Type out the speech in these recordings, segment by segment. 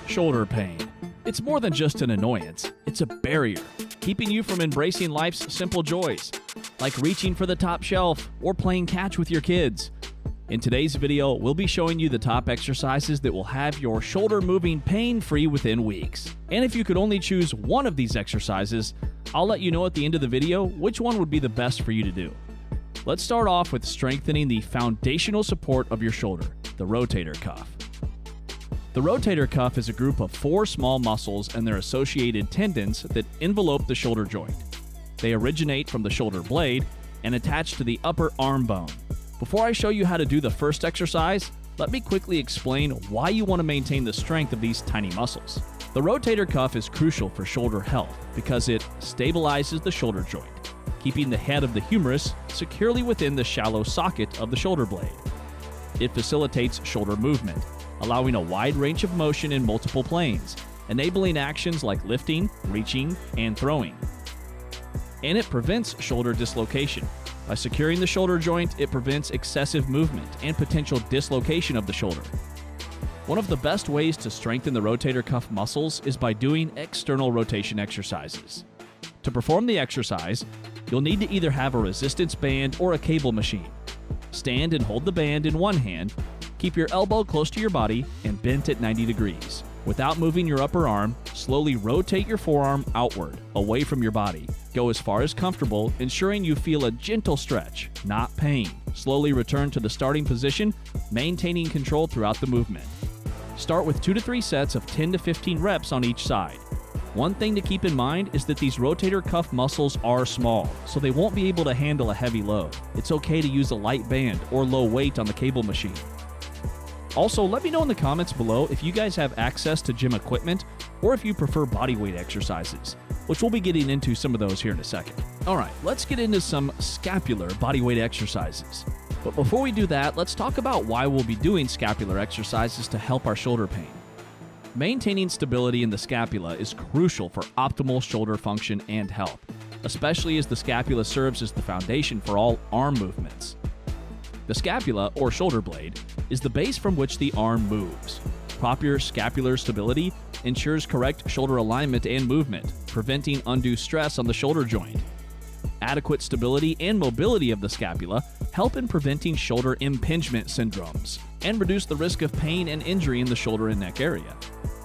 Shoulder pain. It's more than just an annoyance, it's a barrier, keeping you from embracing life's simple joys, like reaching for the top shelf or playing catch with your kids. In today's video, we'll be showing you the top exercises that will have your shoulder moving pain-free within weeks. And if you could only choose one of these exercises, I'll let you know at the end of the video which one would be the best for you to do. Let's start off with strengthening the foundational support of your shoulder, the rotator cuff. The rotator cuff is a group of 4 small muscles and their associated tendons that envelope the shoulder joint. They originate from the shoulder blade and attach to the upper arm bone. Before I show you how to do the first exercise, let me quickly explain why you want to maintain the strength of these tiny muscles. The rotator cuff is crucial for shoulder health because it stabilizes the shoulder joint, keeping the head of the humerus securely within the shallow socket of the shoulder blade. It facilitates shoulder movement, allowing a wide range of motion in multiple planes, enabling actions like lifting, reaching, and throwing. And it prevents shoulder dislocation. By securing the shoulder joint, it prevents excessive movement and potential dislocation of the shoulder. One of the best ways to strengthen the rotator cuff muscles is by doing external rotation exercises. To perform the exercise, you'll need to either have a resistance band or a cable machine. Stand and hold the band in one hand, keep your elbow close to your body and bent at 90 degrees. Without moving your upper arm, slowly rotate your forearm outward, away from your body. Go as far as comfortable, ensuring you feel a gentle stretch, not pain. Slowly return to the starting position, maintaining control throughout the movement. Start with 2 to 3 sets of 10 to 15 reps on each side. One thing to keep in mind is that these rotator cuff muscles are small, so they won't be able to handle a heavy load. It's okay to use a light band or low weight on the cable machine. Also, let me know in the comments below if you guys have access to gym equipment or if you prefer bodyweight exercises, which we'll be getting into some of those here in a second. Alright, let's get into some scapular bodyweight exercises. But before we do that, let's talk about why we'll be doing scapular exercises to help our shoulder pain. Maintaining stability in the scapula is crucial for optimal shoulder function and health, especially as the scapula serves as the foundation for all arm movements. The scapula, or shoulder blade, is the base from which the arm moves. Proper scapular stability ensures correct shoulder alignment and movement, preventing undue stress on the shoulder joint. Adequate stability and mobility of the scapula help in preventing shoulder impingement syndromes and reduce the risk of pain and injury in the shoulder and neck area.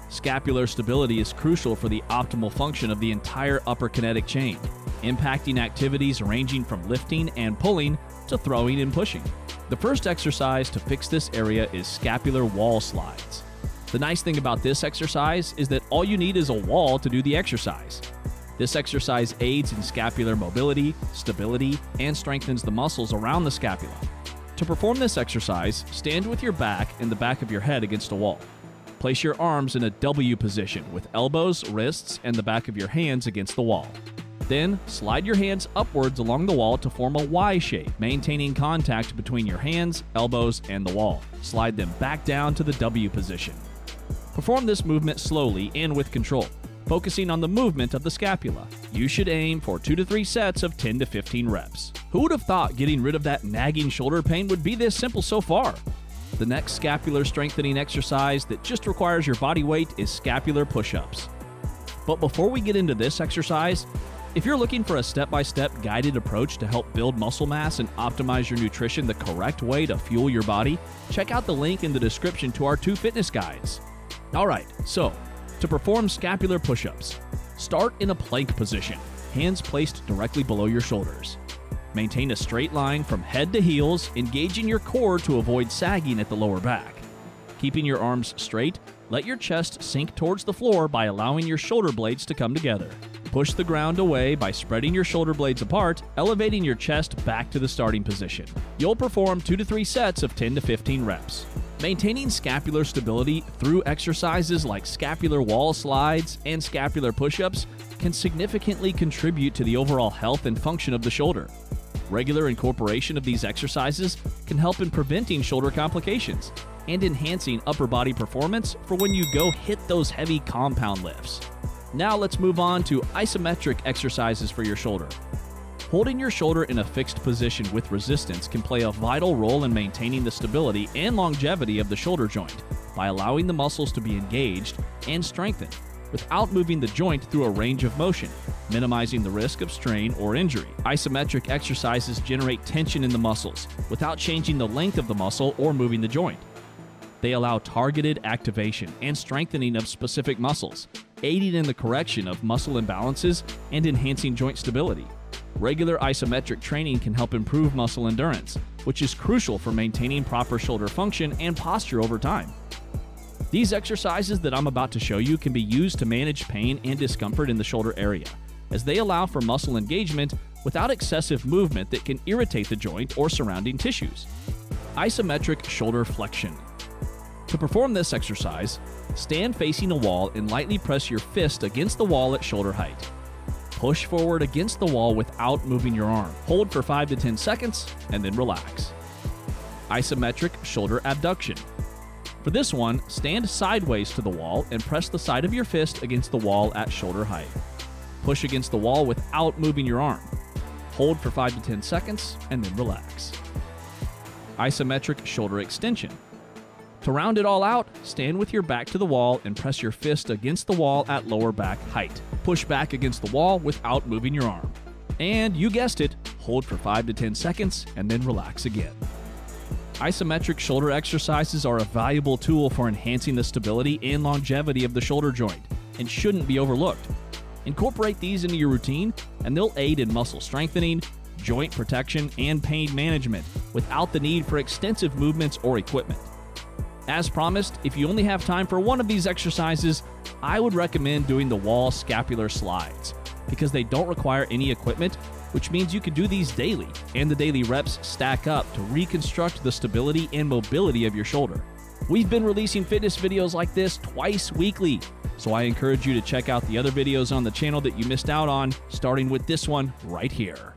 Scapular stability is crucial for the optimal function of the entire upper kinetic chain, impacting activities ranging from lifting and pulling to throwing and pushing. The first exercise to fix this area is scapular wall slides. The nice thing about this exercise is that all you need is a wall to do the exercise. This exercise aids in scapular mobility, stability, and strengthens the muscles around the scapula. To perform this exercise, stand with your back and the back of your head against a wall. Place your arms in a W position with elbows, wrists, and the back of your hands against the wall. Then, slide your hands upwards along the wall to form a Y shape, maintaining contact between your hands, elbows, and the wall. Slide them back down to the W position. Perform this movement slowly and with control, focusing on the movement of the scapula. You should aim for 2 to 3 sets of 10 to 15 reps. Who would have thought getting rid of that nagging shoulder pain would be this simple so far? The next scapular strengthening exercise that just requires your body weight is scapular push-ups. But before we get into this exercise, if you're looking for a step-by-step guided approach to help build muscle mass and optimize your nutrition the correct way to fuel your body, check out the link in the description to our 2 fitness guides. Alright, so to perform scapular push-ups, start in a plank position, hands placed directly below your shoulders. Maintain a straight line from head to heels, engaging your core to avoid sagging at the lower back. Keeping your arms straight, let your chest sink towards the floor by allowing your shoulder blades to come together. Push the ground away by spreading your shoulder blades apart, elevating your chest back to the starting position. You'll perform 2 to 3 sets of 10 to 15 reps. Maintaining scapular stability through exercises like scapular wall slides and scapular push-ups can significantly contribute to the overall health and function of the shoulder. Regular incorporation of these exercises can help in preventing shoulder complications and enhancing upper body performance for when you go hit those heavy compound lifts. Now let's move on to isometric exercises for your shoulder. Holding your shoulder in a fixed position with resistance can play a vital role in maintaining the stability and longevity of the shoulder joint by allowing the muscles to be engaged and strengthened without moving the joint through a range of motion, minimizing the risk of strain or injury. Isometric exercises generate tension in the muscles without changing the length of the muscle or moving the joint. They allow targeted activation and strengthening of specific muscles, aiding in the correction of muscle imbalances and enhancing joint stability. Regular isometric training can help improve muscle endurance, which is crucial for maintaining proper shoulder function and posture over time. These exercises that I'm about to show you can be used to manage pain and discomfort in the shoulder area, as they allow for muscle engagement without excessive movement that can irritate the joint or surrounding tissues. Isometric shoulder flexion. To perform this exercise, stand facing a wall and lightly press your fist against the wall at shoulder height. Push forward against the wall without moving your arm. Hold for 5 to 10 seconds and then relax. Isometric shoulder abduction. For this one, stand sideways to the wall and press the side of your fist against the wall at shoulder height. Push against the wall without moving your arm. Hold for 5 to 10 seconds and then relax. Isometric shoulder extension. To round it all out, stand with your back to the wall and press your fist against the wall at lower back height. Push back against the wall without moving your arm. And you guessed it, hold for 5 to 10 seconds and then relax again. Isometric shoulder exercises are a valuable tool for enhancing the stability and longevity of the shoulder joint and shouldn't be overlooked. Incorporate these into your routine and they'll aid in muscle strengthening, joint protection, and pain management without the need for extensive movements or equipment. As promised, if you only have time for one of these exercises, I would recommend doing the wall scapular slides because they don't require any equipment, which means you can do these daily, and the daily reps stack up to reconstruct the stability and mobility of your shoulder. We've been releasing fitness videos like this twice weekly, so I encourage you to check out the other videos on the channel that you missed out on, starting with this one right here.